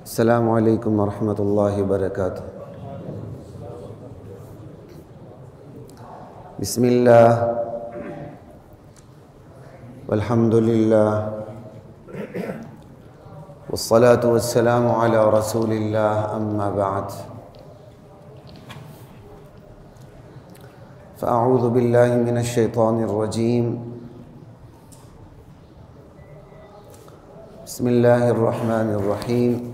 السلام علیکم ورحمۃ اللہ وبرکاتہ۔ بسم اللہ والحمد للہ والصلاة والسلام علی رسول اللہ، اما بعد فاعوذ باللہ من الشیطان الرجیم۔ بسم اللہ الرحمن الرحیم۔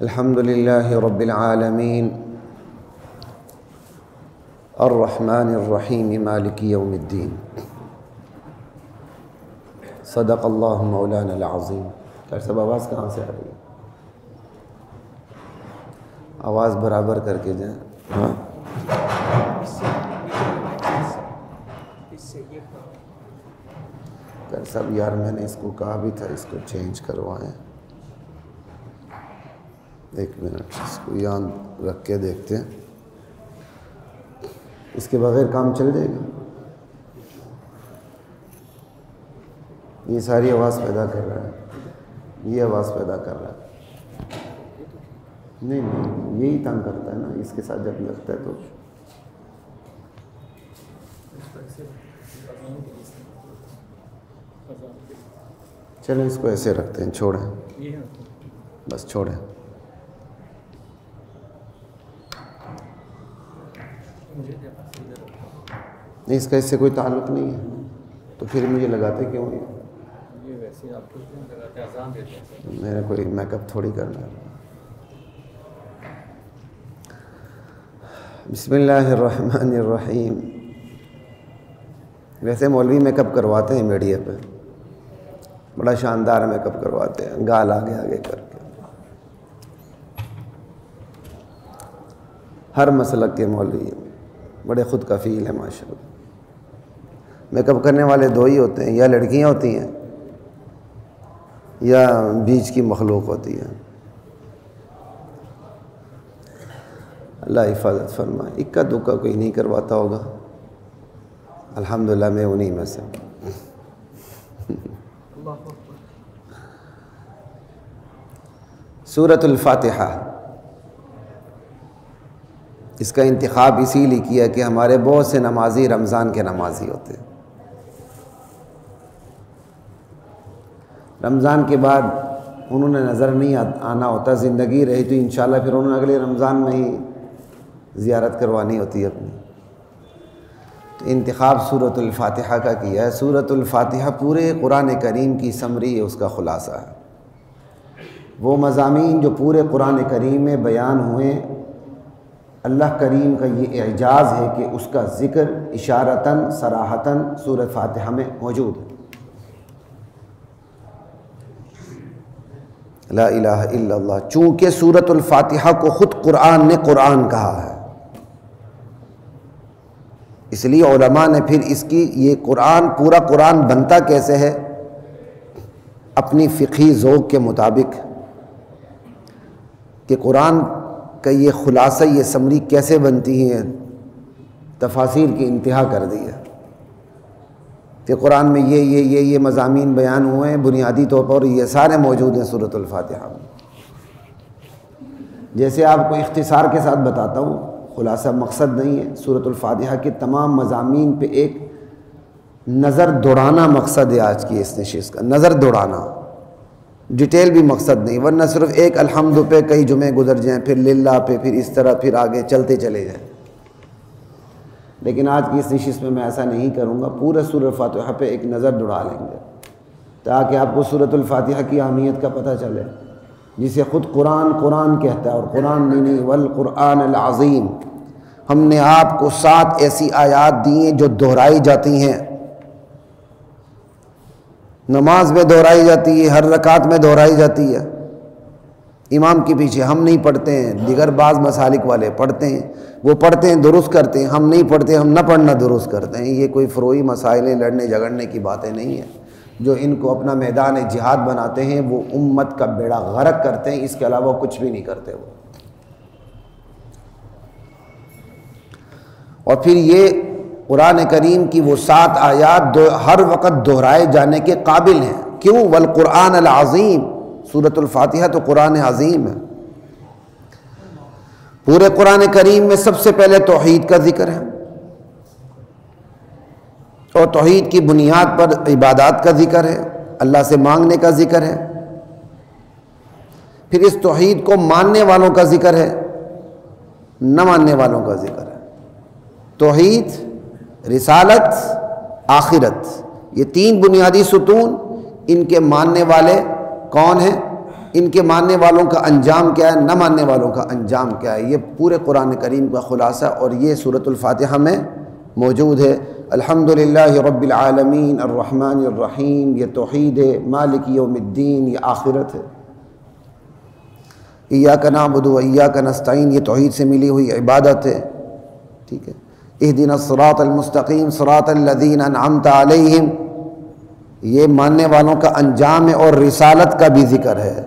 الحمد للہ رب العالمین الرحمن الرحیم مالک یوم الدین۔ صدق اللہ مولانا العظیم۔ ڈاکٹر صاحب آواز کہاں سے آ رہی ہے؟ آواز برابر کر کے جائیں۔ ہاں ڈاکٹر صاحب یار میں نے اس کو کہا بھی تھا اس کو چینج کروائیں۔ ایک منٹ اس کو یاد رکھ کے دیکھتے ہیں، اس کے بغیر کام چل جائے گا؟ یہ ساری آواز پیدا کر رہا ہے، یہ آواز پیدا کر رہا ہے۔ نہیں یہی تنگ کرتا ہے نا، اس کے ساتھ جب لگتا ہے تو چلیں اس کو ایسے رکھتے ہیں، چھوڑیں بس چھوڑیں۔ نہیں اس کا اس سے کوئی تعلق نہیں ہے تو پھر مجھے لگاتے کیوں نہیں؟ میرا کوئی میک اپ تھوڑی کرنا ہے۔ بسم اللہ الرحمن الرحیم۔ ویسے مولوی میک اپ کرواتے ہیں میڈیا پہ، بڑا شاندار میک اپ کرواتے ہیں، گال آگے آگے کر کے۔ ہر مسلک کے مولوی بڑے خود کفیل ہیں ماشاءاللہ۔ میک اپ کرنے والے دو ہی ہوتے ہیں، یا لڑکیاں ہوتی ہیں یا بیچ کی مخلوق ہوتی ہے۔ اللہ حفاظت فرمائے۔ اکا دکا کوئی نہیں کرواتا ہوگا، الحمدللہ میں انہی میں سے۔ سورۃ الفاتحہ، اس کا انتخاب اسی لیے کیا کہ ہمارے بہت سے نمازی رمضان کے نمازی ہوتے ہیں۔ رمضان کے بعد انہوں نے نظر نہیں آنا ہوتا، زندگی رہی تو انشاءاللہ پھر انہوں نے اگلے رمضان میں ہی زیارت کروانی ہوتی ہے اپنی۔ تو انتخاب سورۃ الفاتحہ کا کیا ہے۔ سورۃ الفاتحہ پورے قرآن کریم کی سمری ہے، اس کا خلاصہ ہے۔ وہ مضامین جو پورے قرآن کریم میں بیان ہوئے، اللہ کریم کا یہ اعجاز ہے کہ اس کا ذکر اشارتاً صراحتاً سورۃ فاتحہ میں موجود ہے۔ لا الہ الا اللہ۔ چونکہ سورۃ الفاتحہ کو خود قرآن نے قرآن کہا ہے، اس لیے علماء نے پھر اس کی یہ قرآن پورا قرآن بنتا کیسے ہے، اپنی فقہی ذوق کے مطابق کہ قرآن کا یہ خلاصہ یہ سمری کیسے بنتی ہے، تفاصیل کی انتہا کر دی ہے کہ قرآن میں یہ مضامین بیان ہوئے ہیں بنیادی طور پر، یہ سارے موجود ہیں سورۃ الفاتحہ میں۔ جیسے آپ کو اختصار کے ساتھ بتاتا ہوں، خلاصہ مقصد نہیں ہے، سورۃ الفاتحہ کے تمام مضامین پہ ایک نظر دوڑانا مقصد ہے آج کی اس نشست کا، نظر دوڑانا، ڈیٹیل بھی مقصد نہیں، ورنہ صرف ایک الحمد پہ کئی جمعے گزر جائیں، پھر للہ پہ، پھر اس طرح پھر آگے چلتے چلے جائیں۔ لیکن آج کی اس نشست میں ایسا نہیں کروں گا، پورے سورۃ الفاتحہ پہ ایک نظر دوڑا لیں گے تاکہ آپ کو سورۃ الفاتحہ کی اہمیت کا پتہ چلے، جسے خود قرآن کہتا ہے، اور قرآن نہیں والقرآن العظیم۔ ہم نے آپ کو 7 ایسی آیات دی ہیں جو دہرائی جاتی ہیں، نماز میں دہرائی جاتی ہے، ہر رکعت میں دہرائی جاتی ہے، امام کے پیچھے ہم نہیں پڑھتے ہیں، دیگر بعض مسالک والے پڑھتے ہیں، وہ پڑھتے ہیں درست کرتے ہیں، ہم نہیں پڑھتے، ہم نہ پڑھنا درست کرتے ہیں۔ یہ کوئی فروعی مسائل لڑنے جھگڑنے کی باتیں نہیں ہیں، جو ان کو اپنا میدان جہاد بناتے ہیں وہ امت کا بیڑا غرق کرتے ہیں، اس کے علاوہ کچھ بھی نہیں کرتے وہ۔ اور پھر یہ قرآن کریم کی وہ 7 آیات ہر وقت دہرائے جانے کے قابل ہیں۔ کیوں؟ والقرآن العظیم، سورۃ الفاتحہ تو قرآن عظیم ہے۔ پورے قرآن کریم میں سب سے پہلے توحید کا ذکر ہے، اور توحید کی بنیاد پر عبادات کا ذکر ہے، اللہ سے مانگنے کا ذکر ہے۔ پھر اس توحید کو ماننے والوں کا ذکر ہے، نہ ماننے والوں کا ذکر ہے۔ توحید، رسالت، آخرت، یہ 3 بنیادی ستون، ان کے ماننے والے کون ہیں، ان کے ماننے والوں کا انجام کیا ہے، نہ ماننے والوں کا انجام کیا ہے، یہ پورے قرآن کریم کا خلاصہ اور یہ سورۃ الفاتحہ میں موجود ہے۔ الحمدللہ رب العالمین الرحمن الرحیم، یہ توحید ہے۔ مالک یوم الدین، یہ آخرت ہے۔ ایاک نعبد و ایاک نستعین، یہ توحید سے ملی ہوئی عبادت ہے، ٹھیک ہے۔ اہدنا الصراط المستقیم صراط الذین انعمت علیہم، یہ ماننے والوں کا انجام ہے، اور رسالت کا بھی ذکر ہے،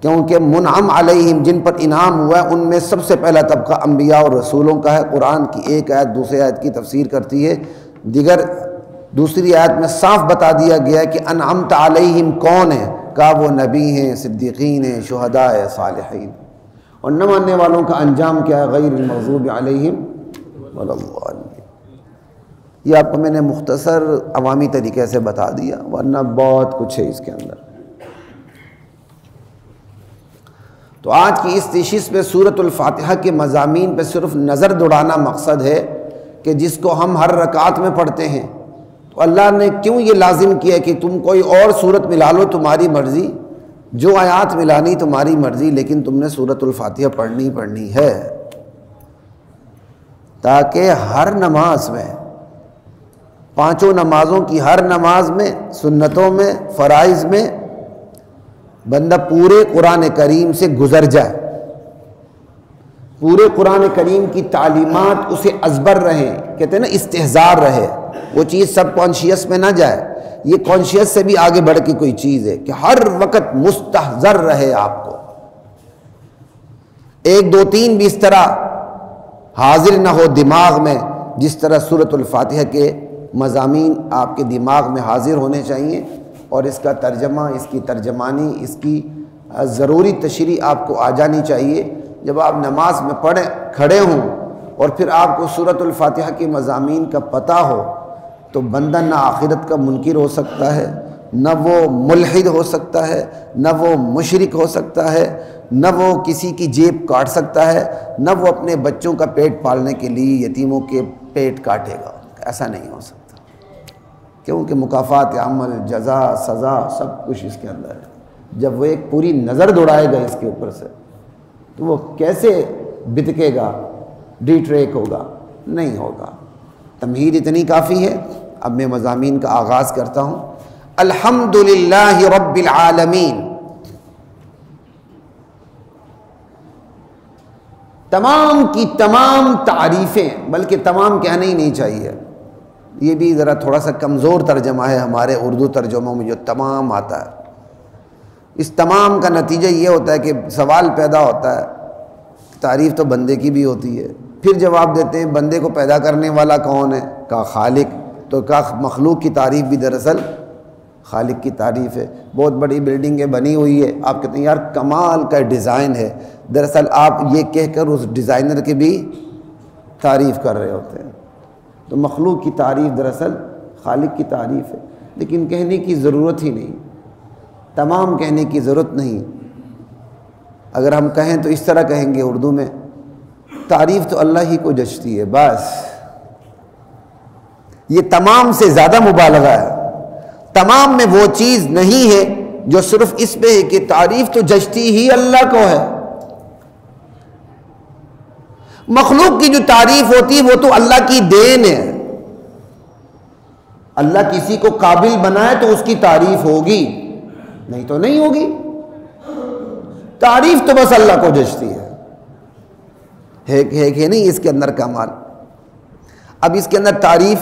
کیونکہ منعم علیہم، جن پر انعام ہوا ہے، ان میں سب سے پہلا طبقہ انبیاء اور رسولوں کا ہے۔ قرآن کی ایک آیت دوسری آیت کی تفسیر کرتی ہے، دوسری آیت میں صاف بتا دیا گیا ہے کہ انعمت علیہم کون ہے، کہا وہ نبی ہیں، صدیقین ہیں، شہداء ہیں، صالحین۔ اور نہ ماننے والوں کا انجام کیا ہے، غیر المغضوب علیہم ولا الضالین۔ یہ آپ کو میں نے مختصر عوامی طریقے سے بتا دیا، ورنہ بہت کچھ ہے اس کے اندر۔ تو آج کی اس نشست میں سورۃ الفاتحہ کے مضامین پہ صرف نظر دوڑانا مقصد ہے کہ جس کو ہم ہر رکعت میں پڑھتے ہیں۔ تو اللہ نے کیوں یہ لازم کیا کہ تم کوئی اور سورت ملا لو، تمہاری مرضی، جو آیات ملانی تمہاری مرضی، لیکن تم نے سورۃ الفاتحہ پڑھنی ہے، تاکہ ہر نماز میں، 5 نمازوں کی ہر نماز میں، سنتوں میں، فرائض میں بندہ پورے قرآن کریم سے گزر جائے، پورے قرآن کریم کی تعلیمات اسے ازبر رہیں، کہتے ہیں نا استحضار رہے، وہ چیز سب کانشیس میں نہ جائے، یہ کانشیس سے بھی آگے بڑھ کے کوئی چیز ہے کہ ہر وقت مستحضر رہے آپ کو، 1 2 3 بھی اس طرح حاضر نہ ہو دماغ میں، جس طرح سورۃ الفاتحہ کے مضامین آپ کے دماغ میں حاضر ہونے چاہیے، اور اس کا ترجمہ، اس کی ترجمانی، اس کی ضروری تشریح آپ کو آ جانی چاہیے۔ جب آپ نماز میں کھڑے ہوں اور پھر آپ کو سورۃ الفاتحہ کے مضامین کا پتہ ہو، تو بندہ نہ آخرت کا منکر ہو سکتا ہے، نہ وہ ملحد ہو سکتا ہے، نہ وہ مشرک ہو سکتا ہے، نہ وہ کسی کی جیب کاٹ سکتا ہے، نہ وہ اپنے بچوں کا پیٹ پالنے کے لیے یتیموں کے پیٹ کاٹے گا، ایسا نہیں ہو سکتا، کیونکہ مکافات عمل، جزا، سزا سب کچھ اس کے اندر ہے۔ جب وہ ایک پوری نظر دوڑائے گا اس کے اوپر سے، تو وہ کیسے بتکے گا، ڈی ٹریک ہوگا؟ نہیں ہوگا۔ تمہید اتنی کافی ہے۔ اب میں مضامین کا آغاز کرتا ہوں۔ الحمدللہ رب العالمین، تمام کی تمام تعریفیں، بلکہ تمام کہنا ہی نہیں چاہیے، یہ بھی ذرا تھوڑا سا کمزور ترجمہ ہے ہمارے اردو ترجموں میں جو تمام آتا ہے۔ اس تمام کا نتیجہ یہ ہوتا ہے کہ سوال پیدا ہوتا ہے، تعریف تو بندے کی بھی ہوتی ہے، پھر جواب دیتے ہیں بندے کو پیدا کرنے والا کون ہے؟ کہا خالق، تو کہا مخلوق کی تعریف بھی دراصل خالق کی تعریف ہے۔ بہت بڑی بلڈنگیں بنی ہوئی ہے، آپ کہتے ہیں یار کمال کا ڈیزائن ہے، دراصل آپ یہ کہہ کر اس ڈیزائنر کی بھی تعریف کر رہے ہوتے ہیں۔ تو مخلوق کی تعریف دراصل خالق کی تعریف ہے، لیکن کہنے کی ضرورت ہی نہیں، تمام کہنے کی ضرورت نہیں۔ اگر ہم کہیں تو اس طرح کہیں گے اردو میں، تعریف تو اللہ ہی کو جچتی ہے، بس۔ یہ تمام سے زیادہ مبالغہ ہے، تمام میں وہ چیز نہیں ہے جو صرف اس پہ ہے کہ تعریف تو جچتی ہی اللہ کو ہے۔ مخلوق کی جو تعریف ہوتی ہے وہ تو اللہ کی دین ہے، اللہ کسی کو قابل بنائے تو اس کی تعریف ہوگی، نہیں تو نہیں ہوگی۔ تعریف تو بس اللہ کو جچتی ہے کہ نہیں اس کے اندر کمال۔ اب اس کے اندر تعریف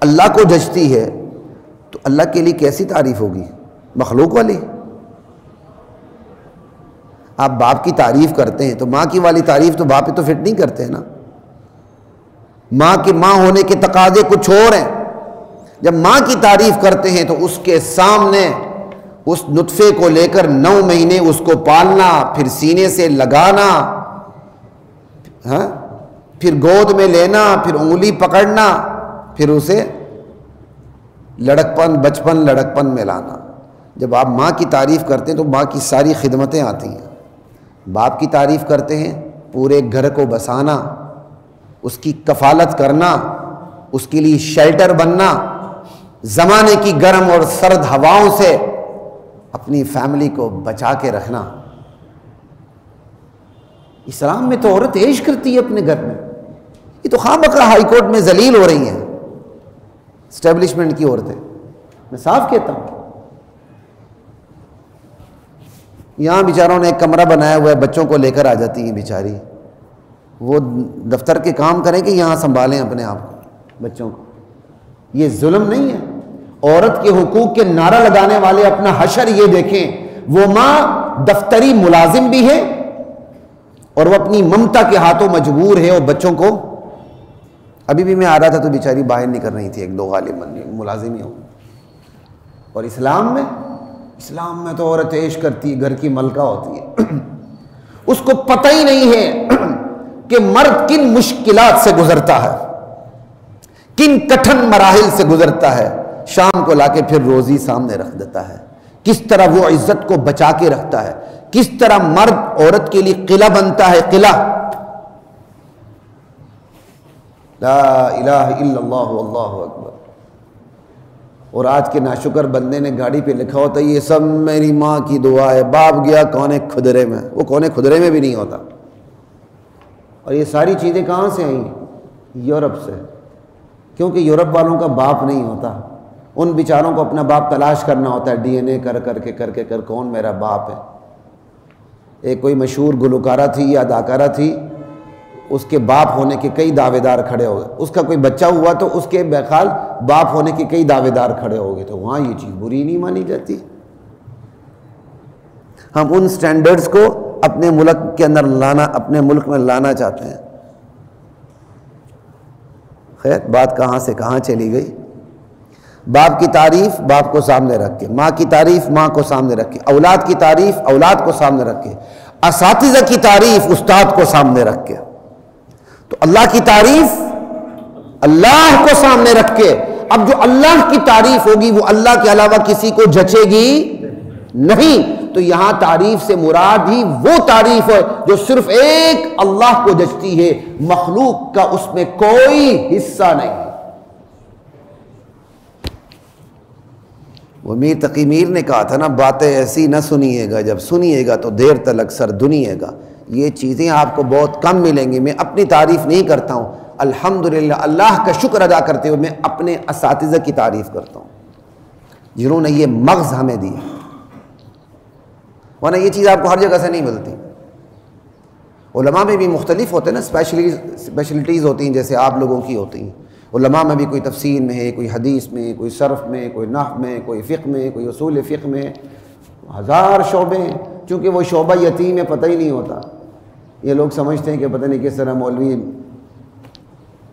اللہ کو جچتی ہے تو اللہ کے لیے کیسی تعریف ہوگی؟ مخلوق والی۔ آپ باپ کی تعریف کرتے ہیں تو ماں کی والی تعریف تو باپ پہ تو فٹ نہیں کرتے ہیں نا۔ ماں کے ماں ہونے کے تقاضے کچھ اور ہیں۔ جب ماں کی تعریف کرتے ہیں تو اس کے سامنے اس نطفے کو لے کر 9 مہینے اس کو پالنا، پھر سینے سے لگانا، پھر گود میں لینا، پھر انگلی پکڑنا، پھر اسے لڑکپن بچپن لڑکپن میں لانا۔ جب آپ ماں کی تعریف کرتے ہیں تو ماں کی ساری خدمتیں آتی ہیں۔ باپ کی تعریف کرتے ہیں پورے گھر کو بسانا، اس کی کفالت کرنا، اس کے لیے شیلٹر بننا، زمانے کی گرم اور سرد ہواؤں سے اپنی فیملی کو بچا کے رکھنا۔ اسلام میں تو عورت عیش کرتی ہے اپنے گھر میں۔ یہ تو خواہ مخواہ ہائی کورٹ میں ذلیل ہو رہی ہیں اسٹیبلشمنٹ کی عورتیں، میں صاف کہتا ہوں۔ یہاں بیچاروں نے ایک کمرہ بنایا ہوا ہے، بچوں کو لے کر آ جاتی ہیں بیچاری، وہ دفتر کے کام کریں کہ یہاں سنبھالیں اپنے آپ کو، بچوں کو۔ یہ ظلم نہیں ہے؟ عورت کے حقوق کے نعرہ لگانے والے اپنا حشر یہ دیکھیں، وہ ماں دفتری ملازم بھی ہے اور وہ اپنی ممتا کے ہاتھوں مجبور ہے، اور بچوں کو ابھی بھی میں آ رہا تھا تو بیچاری باہر نہیں کر رہی تھی، 1-2 غالب ملازم ہی ہوں۔ اور اسلام میں تو عورت عیش کرتی ہے، گھر کی ملکہ ہوتی ہے۔ اس کو پتہ ہی نہیں ہے کہ مرد کن مشکلات سے گزرتا ہے، کن کٹھن مراحل سے گزرتا ہے، شام کو لا کے پھر روزی سامنے رکھ دیتا ہے، کس طرح وہ عزت کو بچا کے رکھتا ہے، کس طرح مرد عورت کے لیے قلعہ بنتا ہے، قلعہ۔ لا الہ الا اللہ واللہ اکبر۔ اور آج کے ناشکر بندے نے گاڑی پہ لکھا ہوتا ہے یہ سب میری ماں کی دعا ہے، باپ گیا کونے کھدرے میں، وہ کونے کھدرے میں بھی نہیں ہوتا۔ اور یہ ساری چیزیں کہاں سے آئیں؟ یورپ سے، کیونکہ یورپ والوں کا باپ نہیں ہوتا، ان بیچاروں کو اپنا باپ تلاش کرنا ہوتا ہے، ڈی این اے کر کون میرا باپ ہے۔ ایک کوئی مشہور گلوکارہ تھی یا اداکارہ تھی، اس کے باپ ہونے کے کئی دعوے دار کھڑے ہو گئے، اس کا کوئی بچہ ہوا تو اس کے بخال باپ ہونے کے کئی دعوے دار کھڑے ہو گئے، تو وہاں یہ چیز بری نہیں مانی جاتی۔ ہم ان سٹینڈرڈز کو اپنے ملک کے اندر لانا، اپنے ملک میں لانا چاہتے ہیں۔ خیر، بات کہاں سے کہاں چلی گئی؟ باپ کی تعریف باپ کو سامنے رکھ کے، ماں کی تعریف ماں کو سامنے رکھ کے، اولاد کی تعریف اولاد کو سامنے رکھ کے، اساتذہ کی تعریف استاد کو سامنے رکھ کے، تو اللہ کی تعریف اللہ کو سامنے رکھ کے۔ اب جو اللہ کی تعریف ہوگی وہ اللہ کے علاوہ کسی کو جچے گی نہیں، تو یہاں تعریف سے مراد ہی وہ تعریف ہے جو صرف ایک اللہ کو جچتی ہے، مخلوق کا اس میں کوئی حصہ نہیں۔ وہ میر تقی میر نے کہا تھا نا، باتیں ایسی نہ سنیے گا، جب سنیے گا تو دیر تلک سر دنیے گا۔ یہ چیزیں آپ کو بہت کم ملیں گی۔ میں اپنی تعریف نہیں کرتا ہوں، الحمدللہ اللہ کا شکر ادا کرتے ہوئے میں اپنے اساتذہ کی تعریف کرتا ہوں جنہوں نے یہ مغز ہمیں دیا، ورنہ یہ چیز آپ کو ہر جگہ سے نہیں ملتی۔ علماء میں بھی مختلف ہوتے ہیں نا، اسپیشلٹیز ہوتی ہیں، جیسے آپ لوگوں کی ہوتی ہیں۔ علماء میں بھی کوئی تفسیر میں ہے، کوئی حدیث میں، کوئی صرف میں، کوئی نحو میں، کوئی فقہ میں، کوئی اصول فقہ میں، 1000 شعبے ہیں۔ چونکہ وہ شعبہ یتیم ہے، پتہ ہی نہیں ہوتا۔ یہ لوگ سمجھتے ہیں کہ پتہ نہیں کس طرح مولوی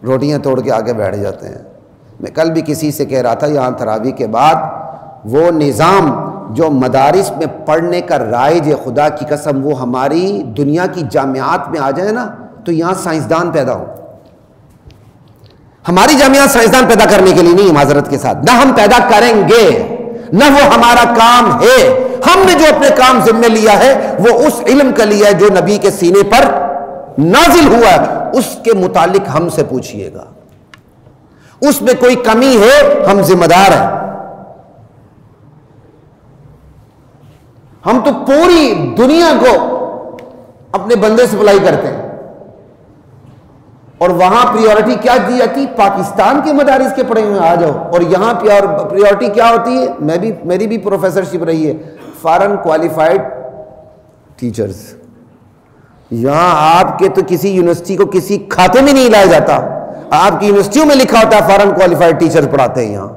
روٹیاں توڑ کے آگے بیٹھ جاتے ہیں۔ میں کل بھی کسی سے کہہ رہا تھا، یہاں تراویح کے بعد وہ نظام جو مدارس میں پڑھنے کا رائج ہے، خدا کی قسم وہ ہماری دنیا کی جامعات میں آ جائے نا تو یہاں سائنسدان پیدا ہو۔ ہماری جامعات سائنسدان پیدا کرنے کے لیے نہیں، معذرت کے ساتھ، نہ ہم پیدا کریں گے، نہ وہ ہمارا کام ہے۔ ہم نے جو اپنے کام ذمہ لیا ہے وہ اس علم کا لیا ہے جو نبی کے سینے پر نازل ہوا ہے، اس کے متعلق ہم سے پوچھئے گا۔ اس میں کوئی کمی ہے ہم ذمہ دار ہیں۔ ہم تو پوری دنیا کو اپنے بندے سپلائی کرتے ہیں، اور وہاں پریورٹی کیا دی جاتی؟ پاکستان کے مدارس کے پڑھے ہوئے آ جاؤ، اور یہاں پریورٹی کیا ہوتی ہے؟ میری بھی پروفیسرشپ رہی ہے، فارن کوالیفائڈ ٹیچرز۔ یہاں آپ کے تو کسی یونیورسٹی کو کسی کھاتے میں نہیں لایا جاتا، آپ کی یونیورسٹیوں میں لکھا ہوتا ہے فارن کوالیفائڈ ٹیچرز پڑھاتے ہیں یہاں۔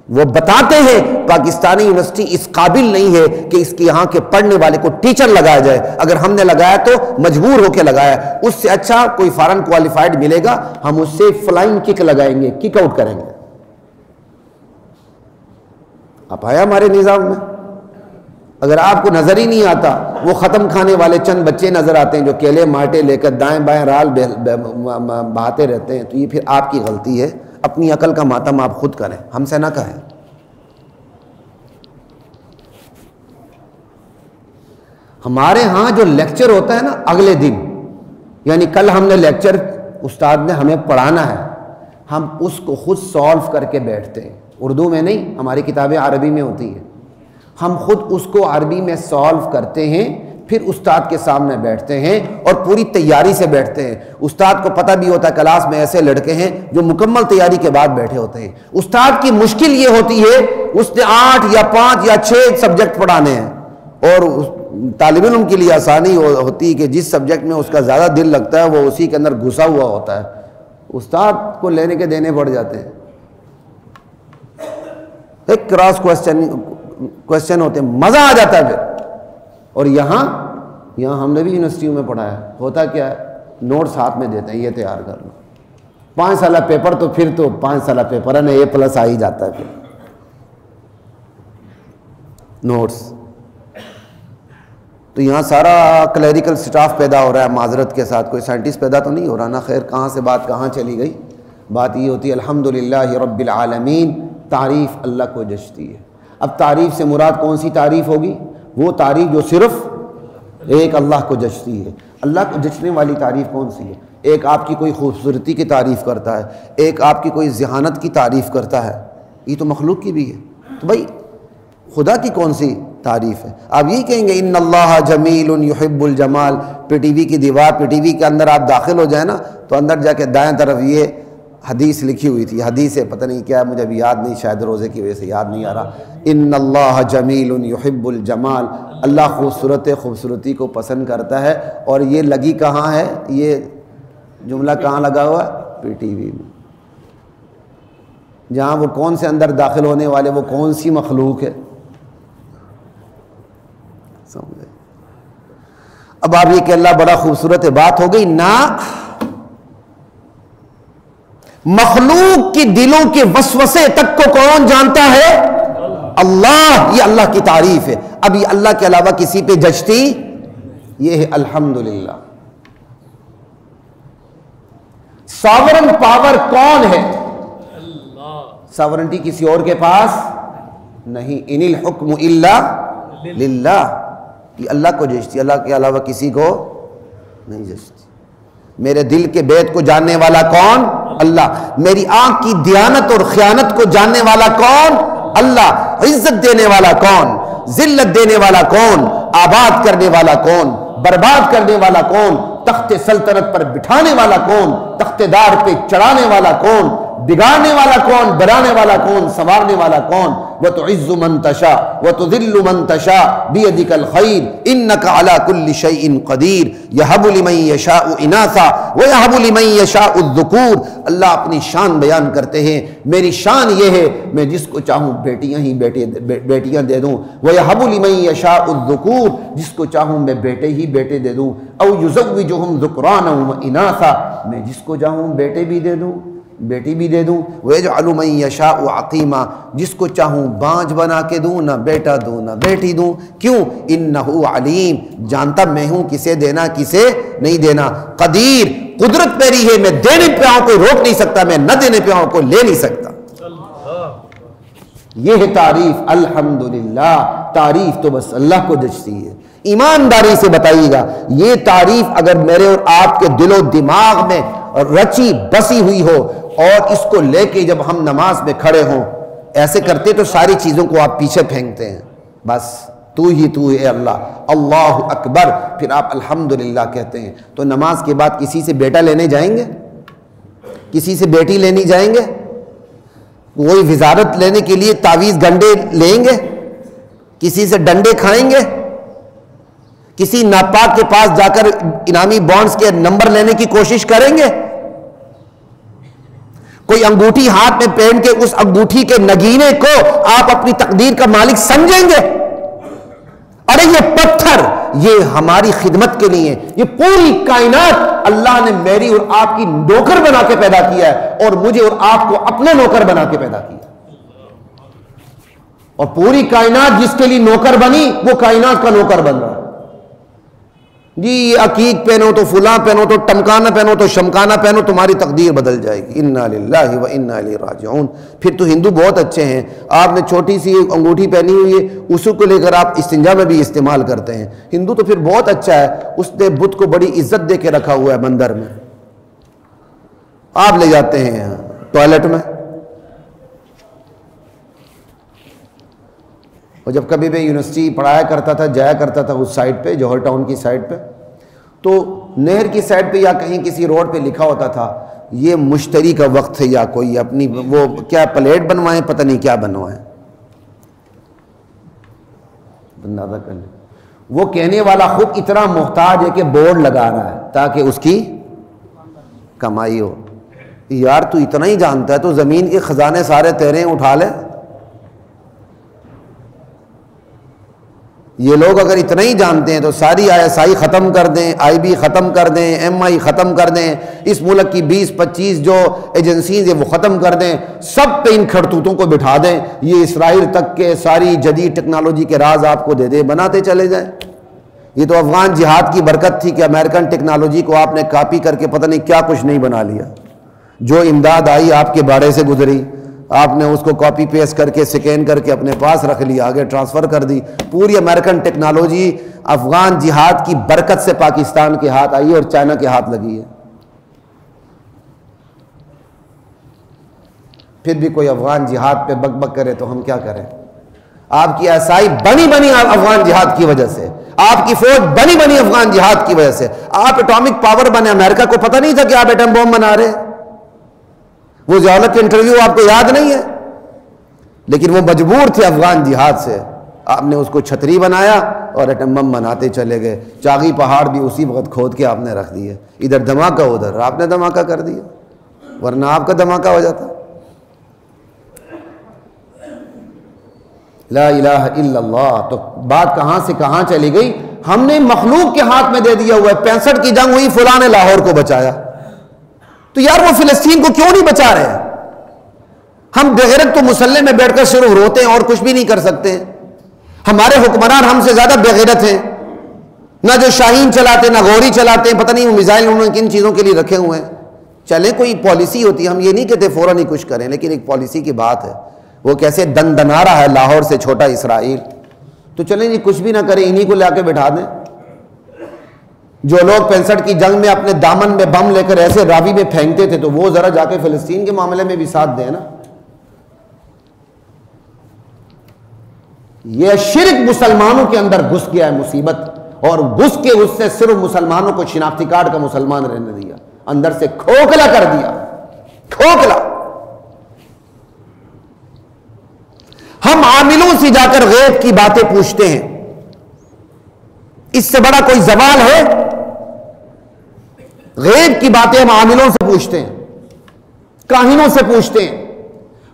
وہ بتاتے ہیں پاکستانی یونیورسٹی اس قابل نہیں ہے کہ اس کے یہاں کے پڑھنے والے کو ٹیچر لگایا جائے، اگر ہم نے لگایا تو مجبور ہو کے لگایا، اس سے اچھا کوئی فارن کوالیفائڈ ملے گا، ہم اس سے فلائنگ کک لگائیں گے، کک آؤٹ کریں گے۔ آپ آیا ہمارے نظام میں؟ اگر آپ کو نظر ہی نہیں آتا، وہ ختم کھانے والے چند بچے نظر آتے ہیں جو کیلے مارٹے لے کر دائیں بائیں رال بہاتے رہتے ہیں، تو یہ پھر آپ کی غلطی ہے، اپنی عقل کا ماتم آپ خود کریں، ہم سے نہ کہیں۔ ہمارے ہاں جو لیکچر ہوتا ہے نا اگلے دن، یعنی کل ہم نے لیکچر استاد نے ہمیں پڑھانا ہے، ہم اس کو خود سالو کر کے بیٹھتے ہیں، اردو میں نہیں، ہماری کتابیں عربی میں ہوتی ہیں، ہم خود اس کو عربی میں سالو کرتے ہیں، پھر استاد کے سامنے بیٹھتے ہیں اور پوری تیاری سے بیٹھتے ہیں۔ استاد کو پتہ بھی ہوتا ہے کلاس میں ایسے لڑکے ہیں جو مکمل تیاری کے بعد بیٹھے ہوتے ہیں۔ استاد کی مشکل یہ ہوتی ہے اس نے 8 یا 5 یا 6 سبجیکٹ پڑھانے ہیں، اور طالب علم کے لیے آسانی ہوتی ہے کہ جس سبجیکٹ میں اس کا زیادہ دل لگتا ہے وہ اسی کے اندر گھسا ہوا ہوتا ہے، استاد کو لینے کے دینے پڑ جاتے ہیں، ایک کراس کوشچن ہوتے ہیں، مزہ آ جاتا ہے پھر۔ اور یہاں ہم نے بھی یونیورسٹیوں میں پڑھایا، ہوتا کیا ہے، نوٹس ہاتھ میں دیتے ہیں، یہ تیار کر لو، 5 سالہ پیپر، تو پھر تو 5 سالہ پیپر ہے نا، A+ آ ہی جاتا ہے پھر نوٹس۔ تو یہاں سارا کلیریکل سٹاف پیدا ہو رہا ہے، معذرت کے ساتھ کوئی سائنٹسٹ پیدا تو نہیں ہو رہا نا، خیر کہاں سے بات کہاں چلی گئی، بات یہ ہوتی ہے الحمدللہ رب العالمین، تعریف اللہ کو جچتی ہے۔ اب تعریف سے مراد کون سی تعریف ہوگی؟ وہ تعریف جو صرف ایک اللہ کو جچتی ہے۔ اللہ کو جچنے والی تعریف کون سی ہے؟ ایک آپ کی کوئی خوبصورتی کی تعریف کرتا ہے، ایک آپ کی کوئی ذہانت کی تعریف کرتا ہے، یہ تو مخلوق کی بھی ہے، تو بھائی خدا کی کون سی تعریف ہے؟ آپ یہی کہیں گے ان اللہ جمیل یحب الجمال، پی ٹی وی کی دیوار، پی ٹی وی کے اندر آپ داخل ہو جائیں نا تو اندر جا کے دائیں طرف یہ حدیث لکھی ہوئی تھی، حدیث ہے پتہ نہیں کیا، مجھے ابھی یاد نہیں، شاید روزے کی وجہ سے یاد نہیں آ رہا، ان اللہ جمیل یحب الجمال، اللہ خوبصورتی کو پسند کرتا ہے، اور یہ لگی کہاں ہے، یہ جملہ کہاں لگا ہوا ہے؟ پی ٹی وی میں، جہاں وہ کون سے اندر داخل ہونے والے، وہ کون سی مخلوق ہے، سمجھے؟ اب آپ یہ کہ اللہ بڑا خوبصورت ہے، بات ہو گئی نا، مخلوق کے دلوں کے وسوسے تک کو کون جانتا ہے؟ اللہ، یہ اللہ کی تعریف ہے۔ اب یہ اللہ کے علاوہ کسی پہ جچتی، یہ ہے الحمدللہ۔ ساورن پاور کون ہے؟ ساورنٹی کسی اور کے پاس نہیں، ان الحکم الا للہ، یہ اللہ کو جچتی، اللہ کے علاوہ کسی کو نہیں جچتی۔ میرے دل کے بیت کو جاننے والا کون؟ اللہ۔ میری آنکھ کی دیانت اور خیانت کو جاننے والا کون؟ اللہ۔ عزت دینے والا کون؟ ذلت دینے والا کون؟ آباد کرنے والا کون؟ برباد کرنے والا کون؟ تخت سلطنت پر بٹھانے والا کون؟ تخت دار پہ چڑھانے والا کون؟ بگاڑنے والا کون؟ بنانے والا کون؟ سنوارنے والا کون؟ وَتُعِزُّ مَن تَشَاءُ وَتُذِلُّ مَن تَشَاءُ بِيَدِكَ الْخَيْرُ إِنَّكَ عَلَى كُلِّ شَيْءٍ قَدِيرٌ يَهَبُ لِمَن يَشَاءُ إِنَاثًا وَيَهَبُ لِمَن يَشَاءُ الذُّكُورَ۔ اللہ اپنی شان بیان کرتے ہیں، میری شان یہ ہے میں جس کو چاہوں بیٹیاں ہی بیٹیاں دے دوں، وَيَهَبُ لِمَن يَشَاءُ الذُّكُورَ، جس کو چاہوں میں بیٹے ہی بیٹے دے دوں، أَوْ يُزَوِّجُهُمْ ذُكْرَانًا وَإِنَاثًا، میں جس کو چاہوں بیٹے بھی دے دوں بیٹی بھی دے دوں، وَيَجْعَلُ مَن يَشَاءُ عَقِيمًا، جس کو چاہوں بانجھ بنا کے دوں، نہ بیٹا دوں نہ بیٹی دوں، کیوں؟ إِنَّهُ عَلِيمٌ، جانتا میں ہوں کسے دینا کسے نہیں دینا، قدیر، قدرت میری ہے، میں دینے پہ آؤں کوئی روک نہیں سکتا، میں نہ دینے پہ آؤں کوئی لے نہیں سکتا۔ یہ ہے تعریف الحمدللہ، تعریف تو بس اللہ کو جچتی ہے۔ ایمانداری سے بتائیے گا، یہ تعریف اگر میرے اور آپ کے دل و دماغ میں رچی بسی ہوئی ہو، اور اس کو لے کے جب ہم نماز میں کھڑے ہوں ایسے کرتے تو ساری چیزوں کو آپ پیچھے پھینکتے ہیں، بس تو ہی تو ہے اللہ، اللہ اکبر، پھر آپ الحمدللہ کہتے ہیں، تو نماز کے بعد کسی سے بیٹا لینے جائیں گے؟ کسی سے بیٹی لینی جائیں گے؟ کوئی وزارت لینے کے لیے تعویذ گنڈے لیں گے؟ کسی سے ڈنڈے کھائیں گے؟ کسی ناپاک کے پاس جا کر انعامی بانڈز کے نمبر لینے کی کوشش کریں گے؟ کوئی انگوٹھی ہاتھ میں پہن کے اس انگوٹھی کے نگینے کو آپ اپنی تقدیر کا مالک سمجھیں گے؟ ارے یہ پتھر یہ ہماری خدمت کے لیے، یہ پوری کائنات اللہ نے میری اور آپ کی نوکر بنا کے پیدا کیا ہے، اور مجھے اور آپ کو اپنے نوکر بنا کے پیدا کیا، اور پوری کائنات جس کے لیے نوکر بنی وہ کائنات کا نوکر بن رہا ہے۔ جی عقیق پہنو تو فلاں پہنو تو ٹمکانہ پہنو تو شمکانہ پہنو، تمہاری تقدیر بدل جائے گی۔ انا للہ و انا الیہ راجعون۔ پھر تو ہندو بہت اچھے ہیں، آپ نے چھوٹی سی انگوٹھی پہنی ہوئی ہے، اسی کو لے کر آپ استنجا میں بھی استعمال کرتے ہیں۔ ہندو تو پھر بہت اچھا ہے، اس نے بت کو بڑی عزت دے کے رکھا ہوا ہے مندر میں، آپ لے جاتے ہیں ٹوائلٹ میں۔ اور جب کبھی میں یونیورسٹی پڑھایا کرتا تھا، جایا کرتا تھا اس سائڈ پہ، جوہر ٹاؤن کی سائڈ پہ، تو نہر کی سائڈ پہ یا کہیں کسی روڈ پہ لکھا ہوتا تھا یہ مشتری کا وقت ہے، یا کوئی اپنی وہ کیا پلیٹ بنوائیں، پتہ نہیں کیا بنوائیں، اندازہ کر لیں۔ وہ کہنے والا خود اتنا محتاج ہے کہ بورڈ لگا رہا ہے تاکہ اس کی کمائی ہو۔ یار تو اتنا ہی جانتا ہے تو زمین کے خزانے سارے تیرے ہیں، اٹھا لے۔ یہ لوگ اگر اتنا ہی جانتے ہیں تو ساری ISI ختم کر دیں، IB ختم کر دیں، MI ختم کر دیں، اس ملک کی 20-25 جو ایجنسیز ہیں وہ ختم کر دیں، سب پہ ان کھڑتوتوں کو بٹھا دیں، یہ اسرائیل تک کے ساری جدید ٹیکنالوجی کے راز آپ کو دے دے، بناتے چلے جائیں۔ یہ تو افغان جہاد کی برکت تھی کہ امریکن ٹیکنالوجی کو آپ نے کاپی کر کے پتہ نہیں کیا کچھ نہیں بنا لیا۔ جو امداد آئی آپ کے باڑے سے گزری، آپ نے اس کو کاپی پیسٹ کر کے سکین کر کے اپنے پاس رکھ لیا، آگے ٹرانسفر کر دی۔ پوری امریکن ٹیکنالوجی افغان جہاد کی برکت سے پاکستان کے ہاتھ آئی ہے اور چائنا کے ہاتھ لگی ہے۔ پھر بھی کوئی افغان جہاد پہ بک بک کرے تو ہم کیا کریں؟ آپ کی ایسائی بنی افغان جہاد کی وجہ سے، آپ کی فوج بنی افغان جہاد کی وجہ سے، آپ اٹامک پاور بنے۔ امریکہ کو پتہ نہیں تھا کہ آپ ایٹم بم بنا رہے ہیں؟ وہ ضیاءالحق کے انٹرویو آپ کو یاد نہیں ہے؟ لیکن وہ مجبور تھے افغان جہاد سے، آپ نے اس کو چھتری بنایا اور ایٹم بم بناتے چلے گئے۔ چاغی پہاڑ بھی اسی وقت کھود کے آپ نے رکھ دیے، ادھر دھماکہ ادھر آپ نے دھماکہ کر دیا، ورنہ آپ کا دھماکہ ہو جاتا۔ لا الہ الا اللہ۔ تو بات کہاں سے کہاں چلی گئی؟ ہم نے مخلوق کے ہاتھ میں دے دیا ہوا ہے۔ 65 کی جنگ ہوئی، فلاں نے لاہور کو بچایا، تو یار وہ فلسطین کو کیوں نہیں بچا رہے ہیں؟ ہم بغیرت تو مسلح میں بیٹھ کر صرف روتے ہیں اور کچھ بھی نہیں کر سکتے ہیں۔ ہمارے حکمران ہم سے زیادہ بغیرت ہیں، نہ جو شاہین چلاتے نہ غوری چلاتے ہیں، پتہ نہیں وہ میزائل انہوں نے کن چیزوں کے لیے رکھے ہوئے ہیں۔ چلیں کوئی پالیسی ہوتی ہے، ہم یہ نہیں کہتے فوراً ہی کچھ کریں، لیکن ایک پالیسی کی بات ہے۔ وہ کیسے دندنا رہا ہے لاہور سے چھوٹا اسرائیل، تو چلیں جی کچھ بھی نہ کریں، انہی کو لا کے بٹھا دیں۔ جو لوگ 65 کی جنگ میں اپنے دامن میں بم لے کر ایسے راوی میں پھینکتے تھے، تو وہ ذرا جا کے فلسطین کے معاملے میں بھی ساتھ دیں نا۔ یہ شرک مسلمانوں کے اندر گھس گیا ہے مصیبت، اور گھس کے اس سے صرف مسلمانوں کو شناختی کارڈ کا مسلمان رہنے دیا، اندر سے کھوکھلا کر دیا، کھوکھلا۔ ہم عاملوں سے جا کر غیب کی باتیں پوچھتے ہیں، اس سے بڑا کوئی زوال ہے؟ غیب کی باتیں ہم عاملوں سے پوچھتے ہیں، کاہنوں سے پوچھتے ہیں۔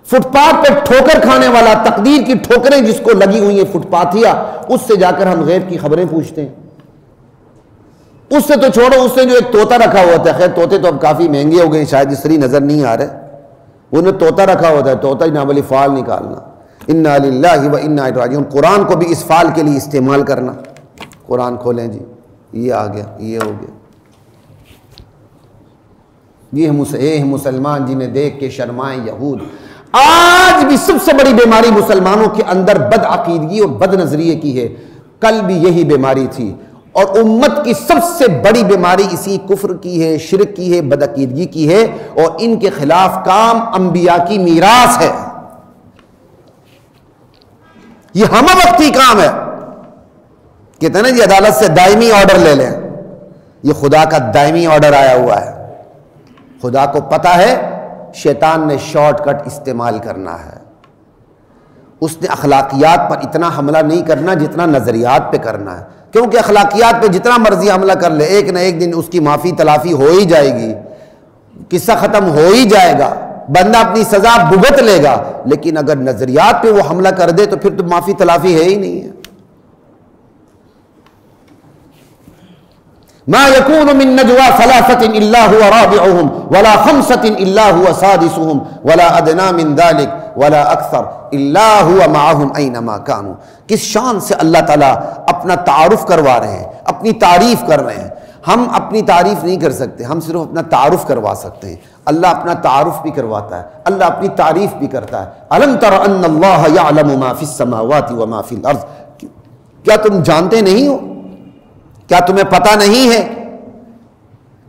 فٹ پاتھ پہ ٹھوکر کھانے والا، تقدیر کی ٹھوکریں جس کو لگی ہوئی ہیں فٹ پاتھیا، اس سے جا کر ہم غیب کی خبریں پوچھتے ہیں۔ اس سے تو چھوڑو، اس نے جو ایک طوطا رکھا ہوا تھا، خیر طوطے تو اب کافی مہنگے ہو گئے، شاید اس لیے نظر نہیں آ رہے، انہیں طوطا رکھا ہوتا ہے، طوطا ہی ناولی فعال نکالنا۔ انا للہ و انا الیہ راجعون۔ قرآن کو بھی اس فعال کے لیے استعمال کرنا۔ قرآن کھولیں جی، یہ آ گیا، یہ ہو گیا۔ یہ مسلمان جنہیں دیکھ کے شرمائیں یہود۔ آج بھی سب سے بڑی بیماری مسلمانوں کے اندر بد عقیدگی اور بد نظریے کی ہے، کل بھی یہی بیماری تھی، اور امت کی سب سے بڑی بیماری اسی کفر کی ہے، شرک کی ہے، بد عقیدگی کی ہے، اور ان کے خلاف کام انبیاء کی میراث ہے۔ یہ ہم وقتی کام ہے، کہتے ہیں نا جی عدالت سے دائمی آرڈر لے لیں، یہ خدا کا دائمی آرڈر آیا ہوا ہے۔ خدا کو پتہ ہے شیطان نے شارٹ کٹ استعمال کرنا ہے، اس نے اخلاقیات پر اتنا حملہ نہیں کرنا جتنا نظریات پہ کرنا ہے، کیونکہ اخلاقیات پہ جتنا مرضی حملہ کر لے، ایک نہ ایک دن اس کی معافی تلافی ہو ہی جائے گی، قصہ ختم ہو ہی جائے گا، بندہ اپنی سزا بھگت لے گا، لیکن اگر نظریات پہ وہ حملہ کر دے تو پھر تو معافی تلافی ہے ہی نہیں ہے۔ ما يكون من نجوى ثلاثة إلا هو رابعهم ولا خمسة إلا هو سادسهم ولا أدنى من ذلك ولا أكثر إلا هو معهم أينما كانوا۔ کس شان سے اللہ تعالیٰ اپنا تعارف کروا رہے ہیں، اپنی تعریف کر رہے ہیں۔ ہم اپنی تعریف نہیں کر سکتے، ہم صرف اپنا تعارف کروا سکتے ہیں۔ اللہ اپنا تعارف بھی کرواتا ہے، اللہ اپنی تعریف بھی کرتا ہے۔ أَلَمْ تَرَ أَنَّ اللَّهَ يَعْلَمُ مَا فِي السَّمَاوَاتِ وَمَا فِي الْأَرْضِ، کیا تم جانتے نہیں ہو، کیا تمہیں پتہ نہیں ہے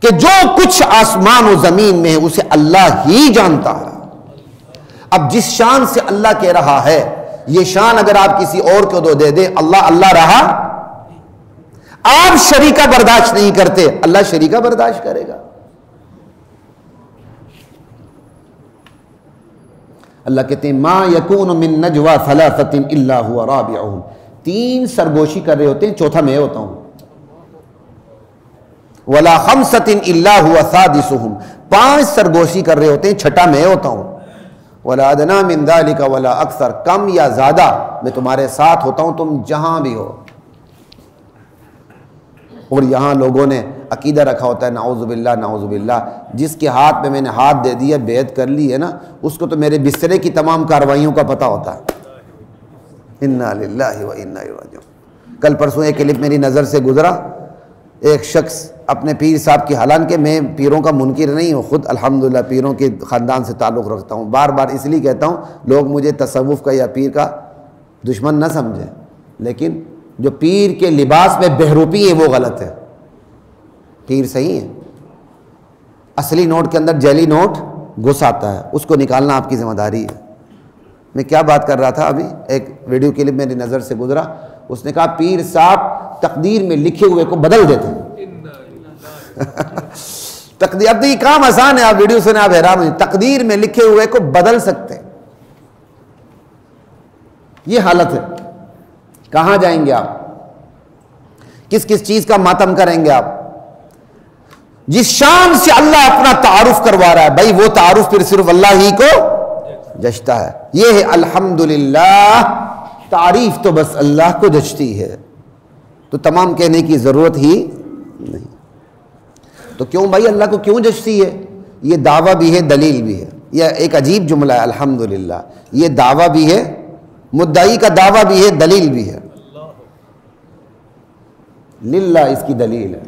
کہ جو کچھ آسمان و زمین میں ہے اسے اللہ ہی جانتا ہے۔ اب جس شان سے اللہ کہہ رہا ہے، یہ شان اگر آپ کسی اور کو دے دیں، اللہ اللہ رہا، آپ شریکہ برداشت نہیں کرتے، اللہ شریکہ برداشت کرے گا۔ اللہ کہتے ہیں ما یکون من نجوى ثلاثة الا هو رابعهم، تین سرگوشی کر رہے ہوتے ہیں، چوتھا میں ہوتا ہوں۔ ولا خمسة الا هو سادسهم، پانچ سرگوشی کر رہے ہوتے ہیں، چھٹا میں ہوتا ہوں۔ ولا ادنى من ذلك ولا اکثر، کم یا زیادہ میں تمہارے ساتھ ہوتا ہوں، تم جہاں بھی ہو۔ اور یہاں لوگوں نے عقیدہ رکھا ہوتا ہے نعوذ باللہ نعوذ باللہ، جس کے ہاتھ میں نے ہاتھ دے دیا، بیعت کر لی ہے نا، اس کو تو میرے بسترے کی تمام کارروائیوں کا پتہ ہوتا ہے۔ انا للہ و انا الیہ راجعون۔ کل پرسوں ایک کلپ میری نظر سے گزرا، ایک شخص اپنے پیر صاحب کی، حالانکہ میں پیروں کا منکر نہیں ہوں، خود الحمدللہ پیروں کے خاندان سے تعلق رکھتا ہوں، بار بار اس لیے کہتا ہوں لوگ مجھے تصوف کا یا پیر کا دشمن نہ سمجھیں، لیکن جو پیر کے لباس میں بہروپی ہے وہ غلط ہے۔ پیر صحیح ہے، اصلی نوٹ کے اندر جعلی نوٹ گھس آتا ہے، اس کو نکالنا آپ کی ذمہ داری ہے۔ میں کیا بات کر رہا تھا ابھی، ایک ویڈیو کلپ میری نظر سے گزرا، اس نے کہا پیر صاحب تقدیر میں لکھے ہوئے کو بدل دیتے ہیں۔ تقدیر، اب تو یہ کام آسان ہے، آپ ویڈیو سنے آپ حیران ہو، تقدیر میں لکھے ہوئے کو بدل سکتے ہیں۔ یہ حالت ہے، کہاں جائیں گے آپ، کس کس چیز کا ماتم کریں گے آپ؟ جس شان سے اللہ اپنا تعارف کروا رہا ہے، بھائی وہ تعارف پھر صرف اللہ ہی کو جچتا ہے۔ یہ ہے الحمدللہ، تعریف تو بس اللہ کو جچتی ہے، تو تمام کہنے کی ضرورت ہی نہیں۔ تو کیوں بھائی اللہ کو کیوں جچتی ہے؟ یہ دعویٰ بھی ہے، دلیل بھی ہے۔ یہ ایک عجیب جملہ ہے الحمدللہ، یہ دعویٰ بھی ہے، مدعی کا دعویٰ بھی ہے، دلیل بھی ہے۔ للہ اس کی دلیل ہے،